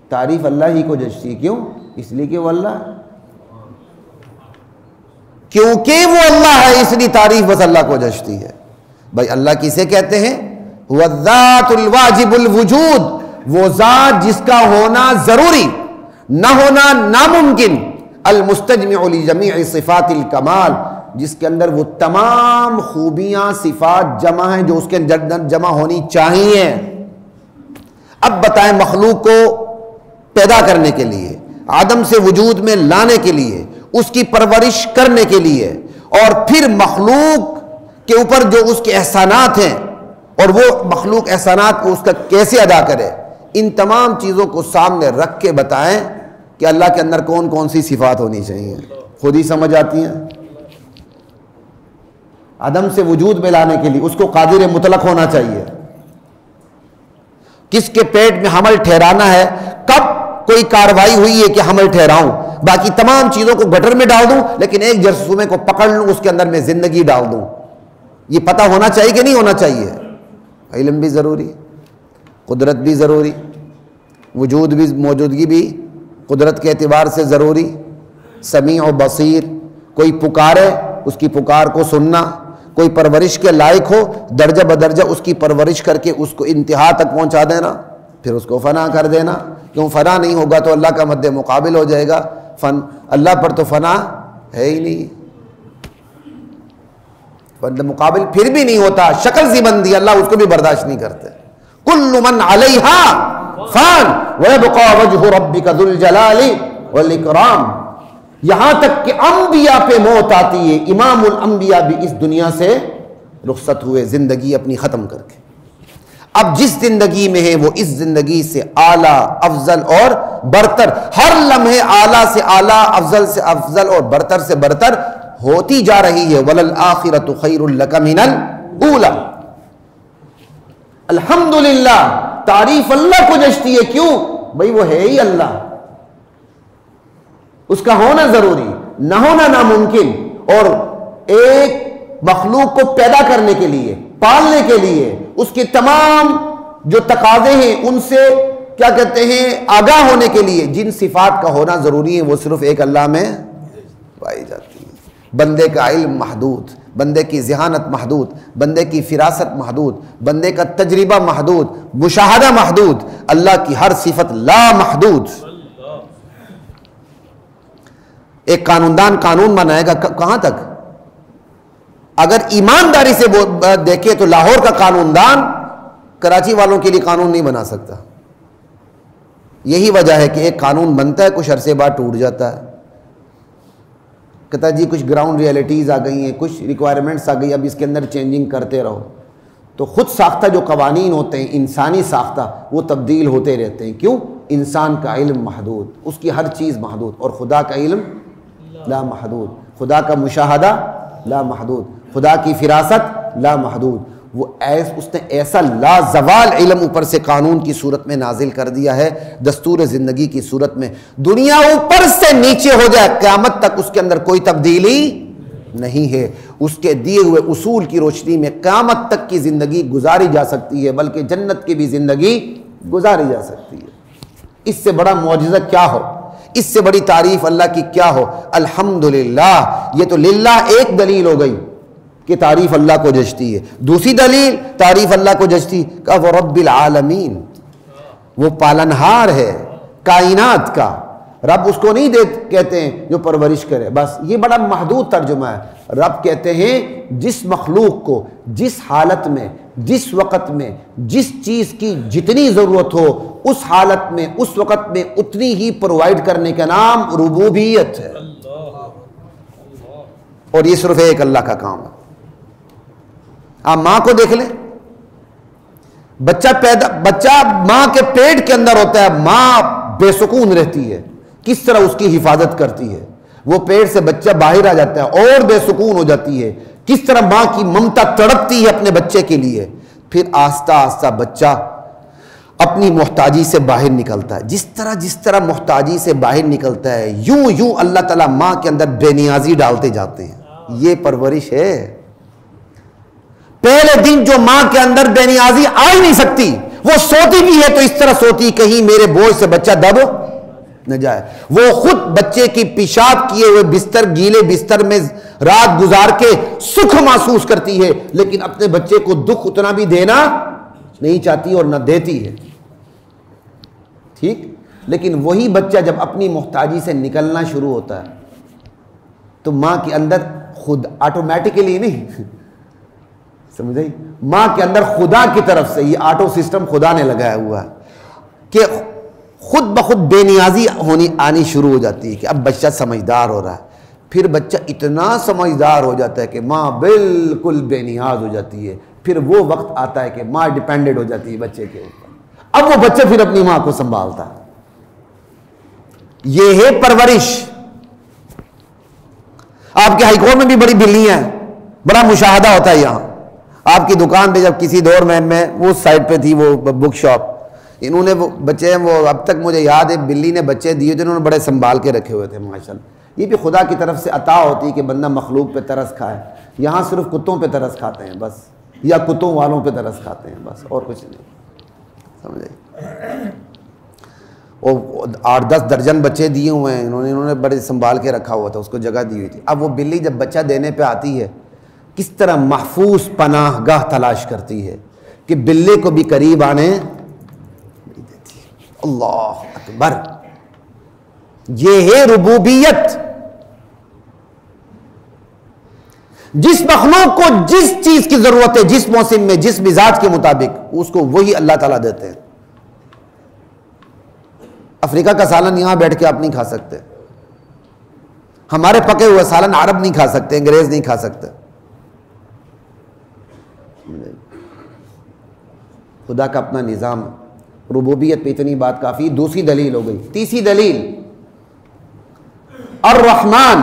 تعریف اللہ ہی کو جچتی ہے۔ کیوں؟ اس لیے کہ وہ اللہ ہے، کیونکہ وہ اللہ ہے اس لیے تعریف بس اللہ کو جچتی ہے۔ بھائی اللہ کسے کہتے ہیں؟ هو الذات الواجب الوجود، وہ ذات جس کا ہونا ضروری، نہ ہونا ناممکن، المستجمع لجمیع صفات الکمال، جس کے اندر وہ تمام خوبیاں صفات جمع ہیں جو اس کے اندر جمع ہونی چاہیے۔ اب بتائیں، مخلوق کو پیدا کرنے کے لیے، عدم سے وجود میں لانے کے لیے، اس کی پرورش کرنے کے لیے، اور پھر مخلوق کے اوپر جو اس کے احسانات ہیں اور وہ مخلوق احسانات کو اس کا کیسے ادا کرے، ان تمام چیزوں کو سامنے رکھ کے بتائیں کہ اللہ کے اندر کون کون سی صفات ہونی چاہیے، خود ہی سمجھ آتی ہیں۔ عدم سے وجود میں لانے کے لیے اس کو قادر مطلق ہونا چاہیے، کس کے پیٹ میں حمل ٹھہرانا ہے، کب کوئی کاروائی ہوئی ہے کہ حمل ٹھہراؤں، باقی تمام چیزوں کو گٹر میں ڈال دوں لیکن ایک جرثومے کو پکڑ لوں، اس کے اندر میں زندگی ڈال دوں، یہ پتہ ہونا چاہیے کہ نہیں ہونا چاہیے؟ علم بھی ضروری، قدرت بھی ضروری، وجود بھی، موجودگی بھی قدرت کے اعتبار سے ضروری، سمیع و بصیر، کوئی پکارے اس کی پکار کو سننا، کوئی پرورش کے لائق ہو درجہ بدرجہ اس کی پرورش کر کے اس کو انتہا تک پہنچا دینا، پھر اس کو فنا کر دینا۔ کیوں فنا نہیں ہوگا تو اللہ کا مد مقابل ہو جائے گا، اللہ پر تو فنا ہے ہی نہیں، مد مقابل پھر بھی نہیں ہوتا، شکل سی بندی اللہ اس کو بھی برداشت نہیں کرتے۔ کل من علیہا فان ویبقى وجہ ربک ذو الجلال والاکرام، یہاں تک کہ انبیاء پہ موت آتی ہے، امام الانبیاء بھی اس دنیا سے رخصت ہوئے زندگی اپنی ختم کر کے۔ اب جس زندگی میں ہے وہ اس زندگی سے اعلیٰ، افضل اور برتر، ہر لمحے اعلیٰ سے اعلیٰ، افضل سے افضل اور برتر سے برتر ہوتی جا رہی ہے۔ وَلَلْآخِرَةُ خَيْرٌ لَكَ مِنَ الْأُولَى۔ الحمدللہ، تعریف اللہ کو جچتی ہے، کیوں؟ بھئی وہ ہے ہی اللہ، اس کا ہونا ضروری، نہ ہونا ناممکن، اور ایک مخلوق کو پیدا کرنے کے لیے، پالنے کے لیے، اس کے تمام جو تقاضے ہیں ان سے کیا کہتے ہیں آگاہ ہونے کے لیے جن صفات کا ہونا ضروری ہے وہ صرف ایک اللہ میں پائی جاتی ہے۔ بندے کا علم محدود، بندے کی ذہانت محدود، بندے کی فراست محدود، بندے کا تجربہ محدود، مشاہدہ محدود، اللہ کی ہر صفت لا محدود۔ ایک قانوندان قانون بنائے گا کہاں تک؟ اگر ایمانداری سے دیکھیں تو لاہور کا قانوندان کراچی والوں کے لیے قانون نہیں بنا سکتا۔ یہی وجہ ہے کہ ایک قانون بنتا ہے، کچھ عرصے بعد ٹوٹ جاتا ہے، کہتا ہے جی کچھ گراؤنڈ ریئلٹیز آ گئی ہیں، کچھ ریکوائرمنٹس آ گئی، اب اس کے اندر چینجنگ کرتے رہو۔ تو خود ساختہ جو قوانین ہوتے ہیں انسانی ساختہ، وہ تبدیل ہوتے رہتے ہیں۔ کیوں؟ انسان کا علم محدود، اس کی ہر چیز محدود، اور خدا کا علم لا محدود، خدا کا مشاہدہ لا محدود، خدا کی فراست لا محدود۔ وہ اس نے ایسا لازوال علم اوپر سے قانون کی صورت میں نازل کر دیا ہے، دستور زندگی کی صورت میں، دنیا اوپر سے نیچے ہو جائے قیامت تک اس کے اندر کوئی تبدیلی نہیں ہے۔ اس کے دیے ہوئے اصول کی روشنی میں قیامت تک کی زندگی گزاری جا سکتی ہے، بلکہ جنت کی بھی زندگی گزاری جا سکتی ہے۔ اس سے بڑا معجزہ کیا ہو، اس سے بڑی تعریف اللہ کی کیا ہو؟ الحمدللہ۔ یہ تو للہ ایک دلیل ہو گئی کہ تعریف اللہ کو جچتی ہے۔ دوسری دلیل تعریف اللہ کو جچتی کہ وہ رب العالمین، وہ پالنہار ہے کائنات کا۔ رب اس کو نہیں کہتے ہیں جو پرورش کرے، بس یہ بڑا محدود ترجمہ ہے۔ رب کہتے ہیں جس مخلوق کو جس حالت میں، جس وقت میں، جس چیز کی جتنی ضرورت ہو اس حالت میں، اس وقت میں اتنی ہی پرووائڈ کرنے کا نام ربوبیت ہے، اور یہ صرف ایک اللہ کا کام ہے۔ آپ ماں کو دیکھ لیں، بچہ ماں کے پیٹ کے اندر ہوتا ہے، ماں بے سکون رہتی ہے، کس طرح اس کی حفاظت کرتی ہے۔ وہ پیٹ سے بچہ باہر آ جاتا ہے اور بے سکون ہو جاتی ہے، کس طرح ماں کی ممتا تڑپتی ہے اپنے بچے کے لیے۔ پھر آہستہ آہستہ بچہ اپنی محتاجی سے باہر نکلتا ہے، جس طرح محتاجی سے باہر نکلتا ہے یوں اللہ تعالیٰ ماں کے اندر بے نیازی ڈالتے جاتے ہیں۔ یہ پرورش ہے۔ پہلے دن جو ماں کے اندر بے نیازی آ ہی نہیں سکتی، وہ سوتی بھی ہے تو اس طرح سوتی کہیں میرے بوجھ سے بچہ دب نہ جائے۔ وہ خود بچے کی پیشاب کیے ہوئے بستر، گیلے بستر میں رات گزار کے سکھ محسوس کرتی ہے، لیکن اپنے بچے کو دکھ اتنا بھی دینا نہیں چاہتی اور نہ دیتی ہے، ٹھیک؟ لیکن وہی بچہ جب اپنی محتاجی سے نکلنا شروع ہوتا ہے تو ماں کے اندر خود آٹومیٹکلی نہیں سمجھے، ماں کے اندر خدا کی طرف سے یہ آٹو سسٹم خدا نے لگایا ہوا ہے کہ خود بخود بے نیازی آنی شروع ہو جاتی ہے کہ اب بچہ سمجھدار ہو رہا ہے۔ پھر بچہ اتنا سمجھدار ہو جاتا ہے کہ ماں بالکل بے نیاز ہو جاتی ہے۔ پھر وہ وقت آتا ہے کہ ماں ڈیپینڈنٹ ہو جاتی ہے بچے کے اوپر، اب وہ بچہ پھر اپنی ماں کو سنبھالتا ہے۔ یہ ہے پرورش۔ آپ کے ہائی کورٹ میں بھی بڑی بلیاں ہیں، بڑا مشاہدہ ہوتا ہے یہاں۔ آپ کی دکان پہ جب کسی دور میں وہ سائڈ پہ تھی وہ بک شاپ، انہوں نے وہ بچے، وہ اب تک مجھے یاد ہے بلی نے بچے دیے تھے، انہوں نے بڑے سنبھال کے رکھے ہوئے تھے ماشاءاللہ۔ یہ بھی خدا کی طرف سے عطا ہوتی ہے کہ بندہ مخلوق پہ ترس کھائے۔ یہاں صرف کتوں پہ ترس کھاتے ہیں بس، یا کتوں والوں پہ ترس کھاتے ہیں بس، اور کچھ نہیں، سمجھے؟ وہ 8-10 درجن بچے دیے ہوئے ہیں انہوں نے بڑے سنبھال کے رکھا ہوا تھا، اس کو جگہ دی ہوئی تھی۔ اب وہ بلی جب بچہ دینے پہ آتی ہے کس طرح محفوظ پناہ گاہ تلاش کرتی ہے کہ بلے کو بھی قریب آنے نہیں دیتی۔ اللہ اکبر، یہ ہے ربوبیت۔ جس مخلوق کو جس چیز کی ضرورت ہے، جس موسم میں، جس مزاج کے مطابق، اس کو وہی اللہ تعالیٰ دیتے ہیں۔ افریقہ کا سالن یہاں بیٹھ کے آپ نہیں کھا سکتے، ہمارے پکے ہوئے سالن عرب نہیں کھا سکتے، انگریز نہیں کھا سکتے۔ خدا کا اپنا نظام ہے۔ ربوبیت پہ اتنی بات کافی. دوسری دلیل ہو گئی. تیسری دلیل الرحمن,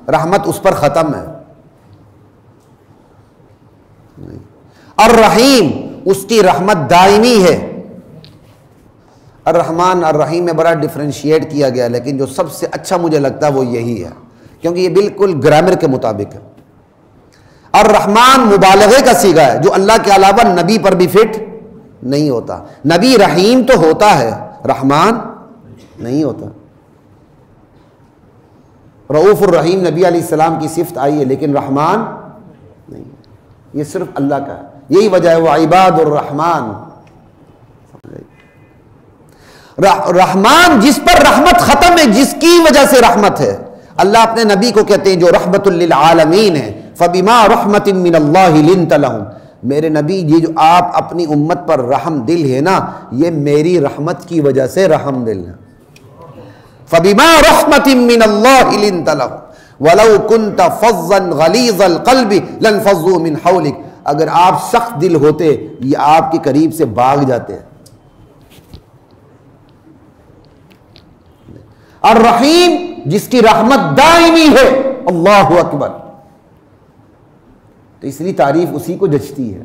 رحمت اس پر ختم ہے. الرحیم, اس کی رحمت دائمی ہے. الرحمن الرحیم میں بڑا ڈفرینشیٹ کیا گیا, لیکن جو سب سے اچھا مجھے لگتا ہے وہ یہی ہے, کیونکہ یہ بالکل گرامر کے مطابق ہے. الرحمن مبالغے کا صیغہ ہے جو اللہ کے علاوہ نبی پر بھی فٹ نہیں ہوتا. نبی رحیم تو ہوتا ہے, رحمان نہیں ہوتا. رؤوف الرحیم نبی علیہ السلام کی صفت آئی ہے, لیکن رحمان نہیں, یہ صرف اللہ کا ہے. یہی وجہ ہے وہ عباد الرحمان. رحمان جس پر رحمت ختم ہے, جس کی وجہ سے رحمت ہے. اللہ اپنے نبی کو کہتے ہیں جو رحمت للعالمین ہے, فبما رحمت من اللہ لنت لہم. میرے نبی یہ جو آپ اپنی امت پر رحم دل ہے نا, یہ میری رحمت کی وجہ سے رحم دل ہے. فبما رحمت من اللہ لنت لہم ولو کنت فظا غلیظ القلب لانفضوا من حولک. اگر آپ سخت دل ہوتے یہ آپ کے قریب سے بھاگ جاتے ہیں. الرحیم جس کی رحمت دائمی ہے, اللہ اکبر. تو اس لیے تعریف اسی کو جچتی ہے.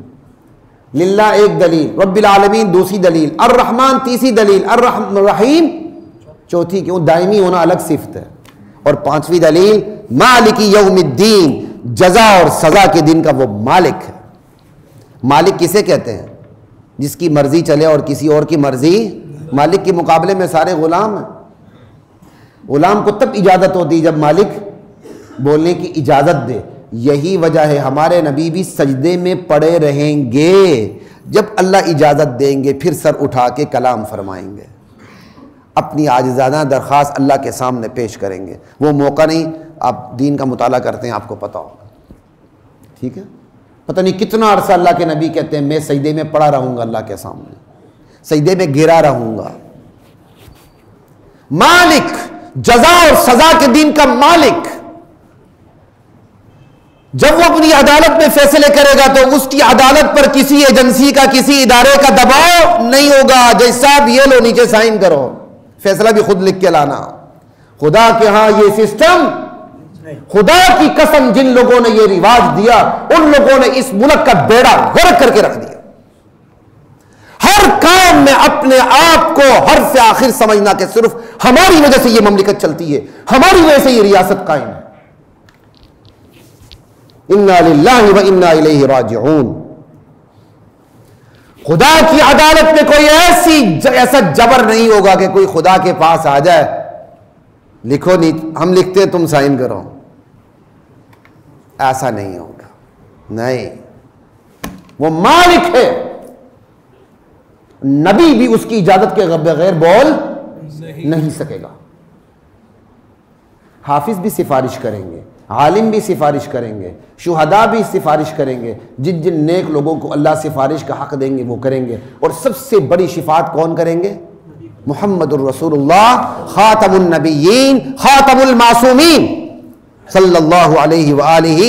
للہ ایک دلیل, رب العالمین دوسری دلیل, الرحمن تیسری دلیل, الرحیم چوتھی, کیوں دائمی ہونا الگ صفت ہے. اور پانچویں دلیل مالک یوم الدین, جزا اور سزا کے دن کا وہ مالک ہے. مالک کسے کہتے ہیں؟ جس کی مرضی چلے اور کسی اور کی مرضی. مالک کے مقابلے میں سارے غلام ہیں. غلام کو تب اجازت ہوتی جب مالک بولنے کی اجازت دے. یہی وجہ ہے ہمارے نبی بھی سجدے میں پڑے رہیں گے, جب اللہ اجازت دیں گے پھر سر اٹھا کے کلام فرمائیں گے, اپنی عاجزانہ درخواست اللہ کے سامنے پیش کریں گے. وہ موقع نہیں, آپ دین کا مطالعہ کرتے ہیں آپ کو پتا ہوگا. ٹھیک ہے, پتہ نہیں کتنا عرصہ اللہ کے نبی کہتے ہیں میں سجدے میں پڑا رہوں گا اللہ کے سامنے, سجدے میں گرا رہوں گا. مالک, جزا اور سزا کے دن کا مالک. جب وہ اپنی عدالت میں فیصلے کرے گا تو اس کی عدالت پر کسی ایجنسی کا, کسی ادارے کا دباؤ نہیں ہوگا. جیسا صاحب یہ لو نیچے سائن کرو, فیصلہ بھی خود لکھ کے لانا. خدا کے ہاں یہ سسٹم, خدا کی قسم جن لوگوں نے یہ رواج دیا ان لوگوں نے اس ملک کا بیڑا غرق کر کے رکھ دیا. ہر کام میں اپنے آپ کو ہر سے آخر سمجھنا کہ صرف ہماری وجہ سے یہ مملکت چلتی ہے, ہماری وجہ سے یہ ریاست قائم ہے. انا للہ و انا الیہ راجعون. خدا کی عدالت میں کوئی ایسا جبر نہیں ہوگا کہ کوئی خدا کے پاس آ جائے, لکھو نہیں, ہم لکھتے تم سائن کرو. ایسا نہیں ہوگا. نہیں, وہ مالک ہے. نبی بھی اس کی اجازت کے بغیر بول نہیں سکے گا. حافظ بھی سفارش کریں گے, عالم بھی سفارش کریں گے, شہداء بھی سفارش کریں گے. جن جن نیک لوگوں کو اللہ سفارش کا حق دیں گے وہ کریں گے. اور سب سے بڑی شفاعت کون کریں گے؟ محمد الرسول اللہ, خاتم النبیین, خاتم المعصومین صلی اللہ علیہ وآلہ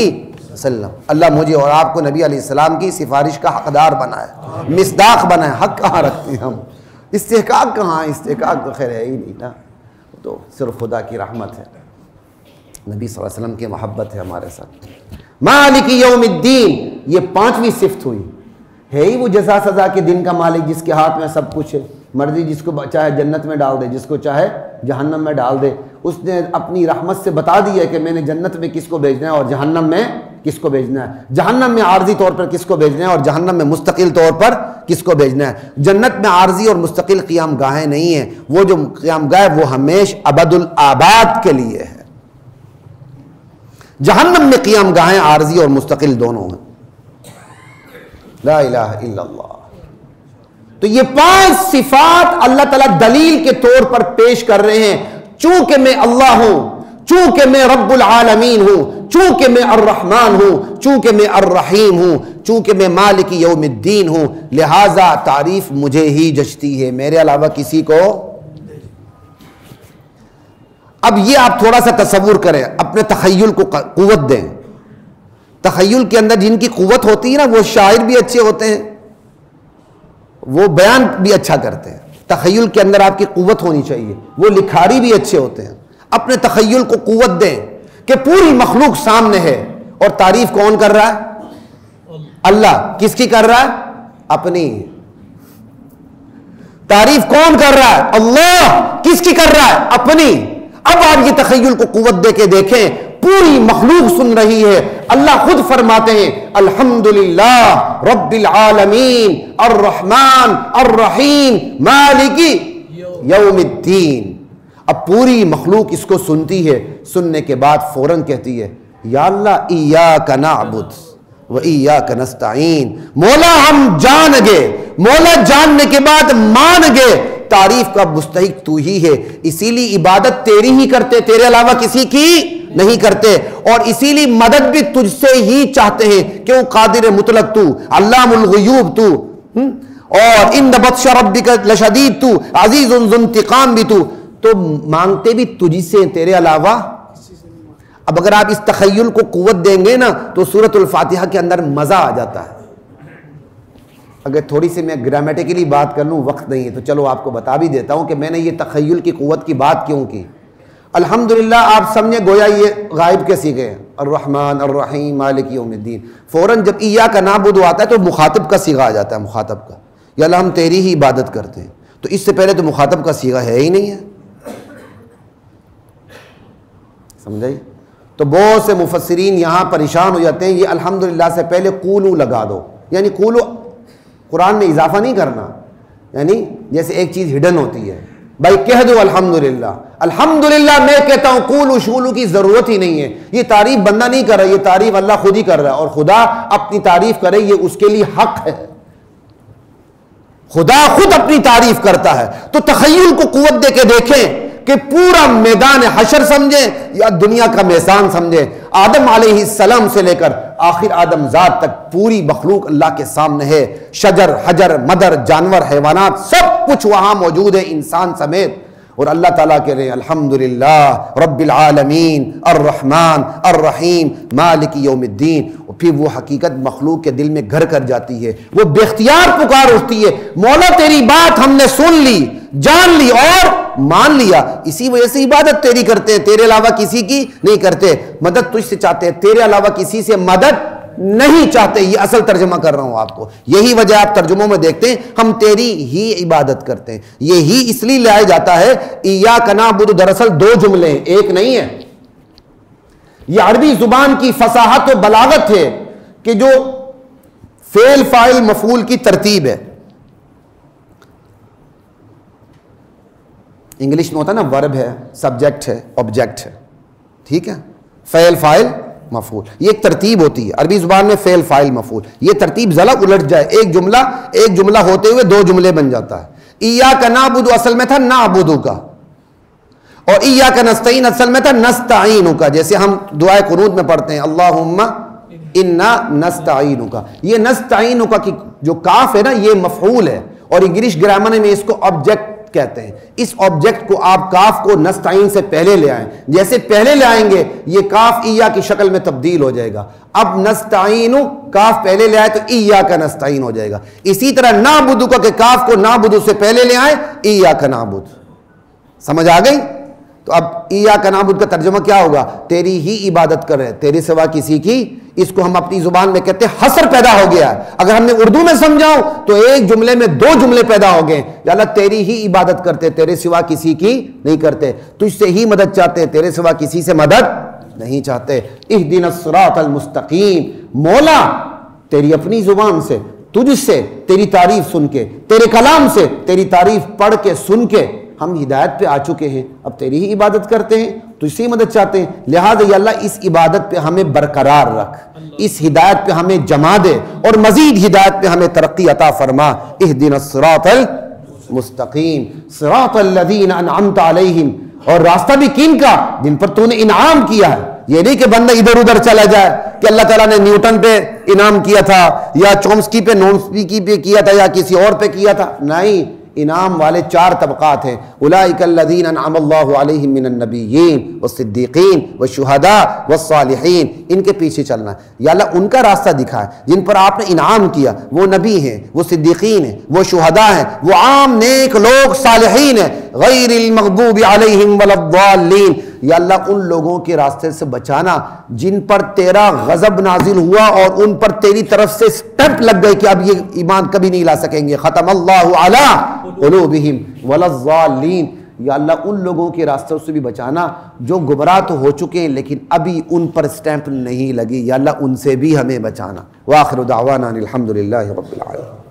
وسلم. اللہ مجھے اور آپ کو نبی علیہ السلام کی سفارش کا حقدار بنائے, مصداق بنائے. حق کہاں رکھتے ہیں ہم, استحقاق کہاں؟ استحقاق تو خیر ہے ہی نہیں نا, تو صرف خدا کی رحمت ہے, نبی صلی اللہ علیہ وسلم کی محبت ہے ہمارے ساتھ. مالک یوم الدین, یہ پانچویں صفت ہوئی. ہے ہی وہ جزا سزا کے دن کا مالک جس کے ہاتھ میں سب کچھ ہے. مرضی جس کو چاہے جنت میں ڈال دے, جس کو چاہے جہنم میں ڈال دے. اس نے اپنی رحمت سے بتا دیا کہ میں نے جنت میں کس کو بھیجنا ہے اور جہنم میں کس کو بھیجنا ہے. جہنم میں عارضی طور پر کس کو بھیجنا ہے اور جہنم میں مستقل طور پر کس کو بھیجنا ہے. جنت میں عارضی اور مستقل قیام گاہیں نہیں ہیں, وہ جو قیام گاہ وہ ہمیشہ ابد الآباد کے لیے ہے. جہنم میں قیام گاہیں عارضی اور مستقل دونوں ہیں. لا الہ الا اللہ. تو یہ 5 صفات اللہ تعالیٰ دلیل کے طور پر پیش کر رہے ہیں. چونکہ میں اللہ ہوں, چونکہ میں رب العالمین ہوں, چونکہ میں الرحمن ہوں, چونکہ میں الرحیم ہوں, چونکہ میں مالک یوم الدین ہوں, لہذا تعریف مجھے ہی جچتی ہے, میرے علاوہ کسی کو. اب یہ آپ تھوڑا سا تصور کریں, اپنے تخیل کو قوت دیں. تخیل کے اندر جن کی قوت ہوتی ہے نا, وہ شاعر بھی اچھے ہوتے ہیں, وہ بیان بھی اچھا کرتے ہیں. تخیل کے اندر آپ کی قوت ہونی چاہیے. وہ لکھاری بھی اچھے ہوتے ہیں. اپنے تخیل کو قوت دیں کہ پوری مخلوق سامنے ہے اور تعریف کون کر رہا ہے؟ اللہ. کس کی کر رہا ہے؟ اپنی. تعریف کون کر رہا ہے؟ اللہ. کس کی کر رہا ہے؟ اپنی. اب آپ یہ تخیل کو قوت دے کے دیکھیں, پوری مخلوق سن رہی ہے. اللہ خود فرماتے ہیں الحمدللہ رب العالمین الرحمن الرحیم مالک یوم الدین. اب پوری مخلوق اس کو سنتی ہے. سننے کے بعد فوراً کہتی ہے یا اللہ ایاک نعبد و ایاک نستعین. مولا ہم جان گئے. مولا جاننے کے بعد مان گئے تعریف کا مستحق تو ہی ہے, اسی لیے عبادت تیری ہی کرتے, تیرے علاوہ کسی کی نہیں کرتے, اور اسی لیے مدد بھی تجھ سے ہی چاہتے ہیں. کیوں؟ قادر مطلق تو, علام الغیوب تو, اور ان بطش ربک لشدید تو, عزیز ذو انتقام بھی تو مانگتے بھی تجھ سے, تیرے علاوہ. اب اگر آپ اس تخیل کو قوت دیں گے نا تو سورۃ الفاتحہ کے اندر مزہ آ جاتا ہے. اگر تھوڑی سی میں گرامیٹیکلی بات کر لوں, وقت نہیں ہے تو چلو آپ کو بتا بھی دیتا ہوں کہ میں نے یہ تخیل کی قوت کی بات کیوں کی. الحمدللہ آپ سمجھے گویا یہ غائب کے صیغے ہیں, الرحمن الرحیم مالک یوم الدین. فوراً جب ایاک نعبد آتا ہے تو مخاطب کا صیغہ آ جاتا ہے, مخاطب کا. یا اللہ ہم تیری ہی عبادت کرتے ہیں. تو اس سے پہلے تو مخاطب کا صیغہ ہے ہی نہیں ہے. سمجھائی؟ تو بہت سے مفسرین یہاں پریشان ہو جاتے ہیں. یہ الحمدللہ سے پہلے قولو لگا دو, یعنی قولو قرآن میں اضافہ نہیں کرنا. یعنی جیسے ایک چیز ہڈن ہوتی ہے, بھائی کہہ دو الحمدللہ. الحمدللہ میں کہتا ہوں, قولو شولو کی ضرورت ہی نہیں ہے. یہ تعریف بندہ نہیں کر رہا, یہ تعریف اللہ خود ہی کر رہا ہے, اور خدا اپنی تعریف کرے یہ اس کے لیے حق ہے. خدا خود اپنی تعریف کرتا ہے. تو تخیل کو قوت دے کے دیکھیں کہ پورا میدان حشر سمجھیں یا دنیا کا میزان سمجھیں. آدم علیہ السلام سے لے کر آخر آدم ذات تک پوری مخلوق اللہ کے سامنے ہے. شجر حجر مدر جانور حیوانات سب کچھ وہاں موجود ہے, انسان سمیت. اور اللہ تعالیٰ کہہ رہے ہیں الحمدللہ رب العالمین الرحمن الرحیم مالک یوم الدین. اور پھر وہ حقیقت مخلوق کے دل میں گھر کر جاتی ہے, وہ بے اختیار پکار اٹھتی ہے, مولا تیری بات ہم نے سن لی, جان لی اور مان لیا, اسی وجہ سے عبادت تیری کرتے ہیں, تیرے علاوہ کسی کی نہیں کرتے. مدد تجھ سے چاہتے ہیں, تیرے علاوہ کسی سے مدد نہیں چاہتے. یہ اصل ترجمہ کر رہا ہوں آپ کو. یہی وجہ آپ ترجموں میں دیکھتے ہیں ہم تیری ہی عبادت کرتے ہیں. یہی اس لیے لایا جاتا ہے ایاک نعبد. دراصل دو جملے ہیں, ایک نہیں ہے. یہ عربی زبان کی فصاحت و بلاغت ہے کہ جو فعل فاعل مفعول کی ترتیب ہے. انگلش میں ہوتا ہے نا, ورب ہے, سبجیکٹ ہے, آبجیکٹ ہے, ٹھیک ہے, فعل فاعل مفعول, یہ ایک ترتیب ہوتی ہے عربی زبان میں. فعل فاعل مفعول, یہ ترتیب ذرا الٹ جائے, ایک جملہ ہوتے ہوئے دو جملے بن جاتا ہے. ایاک نعبد اصل میں تھا نعبدو کا, اور ایاک نستعین اصل میں تھا نستعینو کا. جیسے ہم دعائے قنوت میں پڑھتے ہیں اللہم انا نستعینو کا. یہ نستعینو کا کی جو کاف ہے نا یہ مفعول ہے, اور انگلش گرامر میں اس کو آبجیکٹ کہتے ہیں. اس آبجیکٹ کو آپ کاف کو نستعین سے پہلے لے آئیں, جیسے پہلے لے آئیں گے یہ کاف ایا کی شکل میں تبدیل ہو جائے گا. اب نستعینو کاف پہلے لے آئے تو ایاک نستعین ہو جائے گا. اسی طرح نعبدو کا کہ کاف کو نعبدو سے پہلے لے آئیں ایاک نعبد. سمجھ آ گئی؟ تو اب ایاک نعبد کا ترجمہ کیا ہوگا؟ تیری ہی عبادت کر رہے, تیرے سوا کسی کی. اس کو ہم اپنی زبان میں کہتے ہیں حصر پیدا ہو گیا ہے. اگر ہم نے اردو میں سمجھاؤں تو ایک جملے میں دو جملے پیدا ہو گئے. یا اللہ تیری ہی عبادت کرتے, تیرے سوا کسی کی نہیں کرتے. تجھ سے ہی مدد چاہتے, تیرے سوا کسی سے مدد نہیں چاہتے. اہدنا الصراط المستقیم. مولا تیری اپنی زبان سے, تجھ سے, تیری تعریف سن کے, تیرے کلام سے تیری تعریف پڑھ کے سن کے ہم ہدایت پہ آ چکے ہیں. اب تیری ہی عبادت کرتے ہیں, تجھ سے ہی مدد چاہتے ہیں. لہٰذا یا اللہ اس عبادت پہ ہمیں برقرار رکھ, اس ہدایت پہ ہمیں جما دے, اور مزید ہدایت پہ ہمیں ترقی عطا فرما. اہدنا الصراط المستقیم صراط الذین انعمت علیہم. اور راستہ بھی کن کا؟ جن پر تو نے انعام کیا ہے. یہ نہیں کہ بندہ ادھر ادھر چلا جائے کہ اللہ تعالیٰ نے نیوٹن پہ انعام کیا تھا, یا چومسکی پہ نومسکی پہ کیا تھا, یا کسی اور پہ کیا تھا. نہیں, انعام والے 4 طبقات ہیں، اولئک الذین انعم اللہ علیہم من النبیین والصدیقین والشہداء والصالحین، ان کے پیچھے چلنا ہے۔ یا اللہ ان کا راستہ دکھا ہے جن پر آپ نے انعام کیا، وہ نبی ہیں، وہ صدیقین ہیں، وہ شہداء ہیں، وہ عام نیک لوگ صالحین ہیں، غیر المغضوب علیہم ولا الضالین۔ یا اللہ ان لوگوں کے راستے سے بچانا جن پر تیرا غضب نازل ہوا اور ان پر تیری طرف سے سٹیمپ لگ گئی کہ اب یہ ایمان کبھی نہیں لا سکیں گے، ختم اللہ علی قلوبہم ولا الضالین۔ یا اللہ ان لوگوں کے راستوں سے بھی بچانا جو گمراہ تو ہو چکے ہیں لیکن ابھی ان پر سٹیمپ نہیں لگی، یا اللہ ان سے بھی ہمیں بچانا۔ وآخر دعوانا الحمدللہ رب العالمین۔